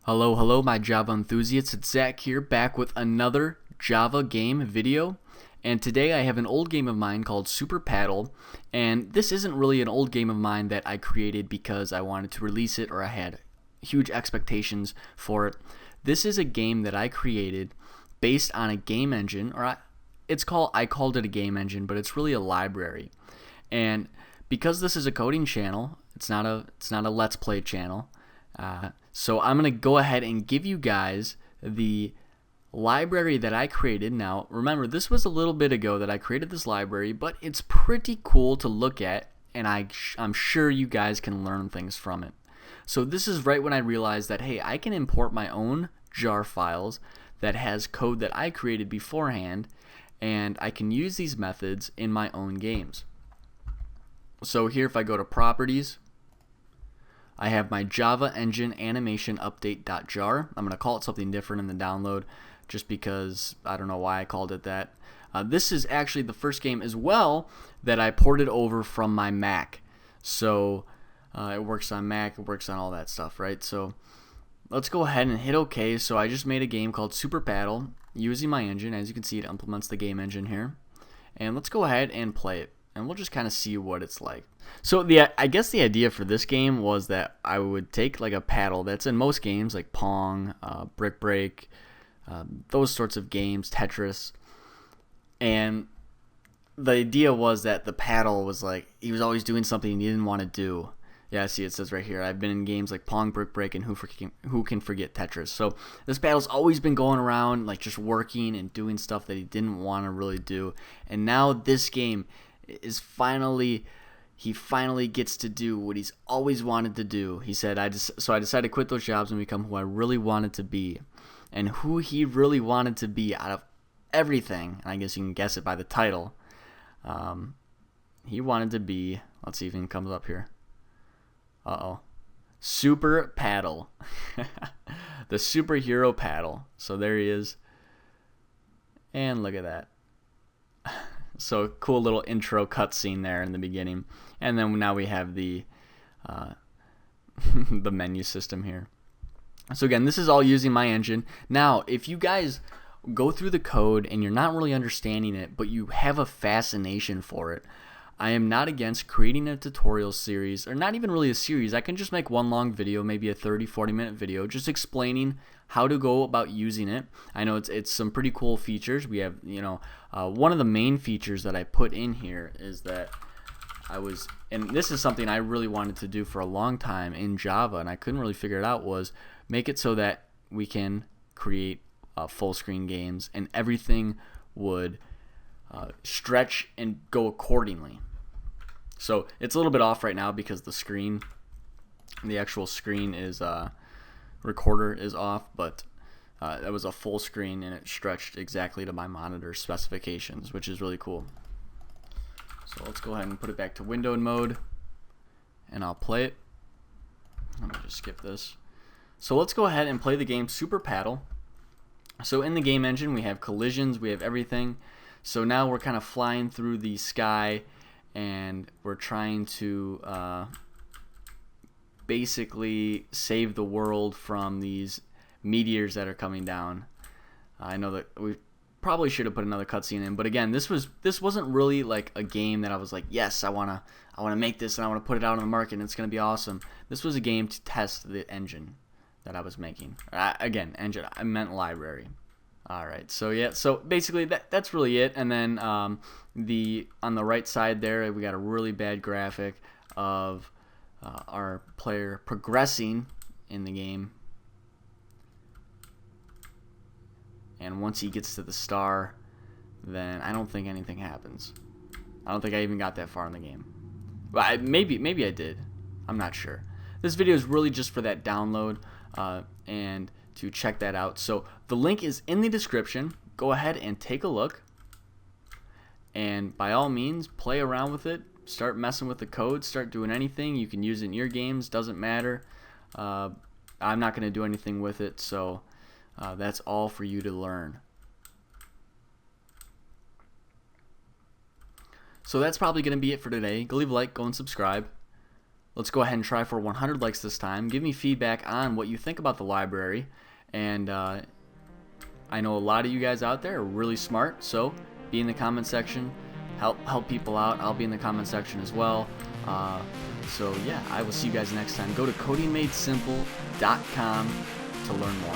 Hello, my Java enthusiasts. It's Zach here, back with another Java game video. And today I have an old game of mine called Super Paddle. And this isn't really an old game of mine that I created because I wanted to release it or I had huge expectations for it. This is a game that I created based on a game engine, I called it a game engine, but it's really a library. And because this is a coding channel, it's not a Let's Play channel. So I'm going to go ahead and give you guys the library that I created. Now, remember, this was a little bit ago that I created this library, but it's pretty cool to look at, and I'm sure you guys can learn things from it. So this is right when I realized that, hey, I can import my own jar files that has code that I created beforehand, and I can use these methods in my own games. So here, if I go to Properties, I have my Java Engine Animation Update.jar. I'm going to call it something different in the download just because I don't know why I called it that. This is actually the first game as well that I ported over from my Mac. So it works on Mac, it works on all that stuff, right? So let's go ahead and hit OK. So I just made a game called Super Paddle using my engine. As you can see, it implements the game engine here. And let's go ahead and play it, and we'll just kind of see what it's like. So I guess the idea for this game was that I would take like a paddle that's in most games like Pong, Brick Break, those sorts of games, Tetris, and the idea was that the paddle was like, he was always doing something he didn't want to do. Yeah, see, it says right here, I've been in games like Pong, Brick Break, and Who Can Forget Tetris. So this paddle's always been going around like just working and doing stuff that he didn't want to really do. And now this game is he finally gets to do what he's always wanted to do. He said, so I decided to quit those jobs and become who I really wanted to be. And who he really wanted to be out of everything, and I guess you can guess it by the title, he wanted to be, let's see if it comes up here. Super Paddle. The superhero paddle. So there he is. And look at that. So cool little intro cutscene there in the beginning, and then now we have the the menu system here. So again, this is all using my engine. Now, if you guys go through the code and you're not really understanding it, but you have a fascination for it, I am not against creating a tutorial series, or not even really a series. I can just make one long video, maybe a 30-40 minute video, just explaining how to go about using it. I know it's some pretty cool features. We have, one of the main features that I put in here is that and this is something I really wanted to do for a long time in Java, and I couldn't really figure it out, was make it so that we can create full screen games, and everything would stretch and go accordingly. So it's a little bit off right now because the actual screen is recorder is off, but that was a full screen and it stretched exactly to my monitor specifications, which is really cool. So let's go ahead and put it back to windowed mode, and I'll play it. Let me just skip this. So let's go ahead and play the game Super Paddle. So in the game engine, we have collisions, we have everything. So now we're kind of flying through the sky, and we're trying to basically save the world from these meteors that are coming down. I know that we probably should have put another cutscene in, but again, this wasn't really like a game that I was like, yes, I wanna make this and I wanna put it out on the market and it's gonna be awesome. This was a game to test the engine that I was making. Again, engine, I meant library. Alright, so yeah, so basically that's really it. And then on the right side there, we got a really bad graphic of our player progressing in the game. And once he gets to the star, then I don't think anything happens. I don't think I even got that far in the game. Well, maybe I did. I'm not sure. This video is really just for that download and to check that out. So the link is in the description. Go ahead and take a look. And by all means, play around with it. Start messing with the code. Start doing anything. You can use it in your games. Doesn't matter. I'm not going to do anything with it. So that's all for you to learn. So that's probably going to be it for today. Go leave a like, go and subscribe. let's go ahead and try for 100 likes this time. Give me feedback on what you think about the library, and I know a lot of you guys out there are really smart, so be in the comment section, help people out. I'll be in the comment section as well. So yeah, I will see you guys next time. Go to codingmadesimple.com to learn more.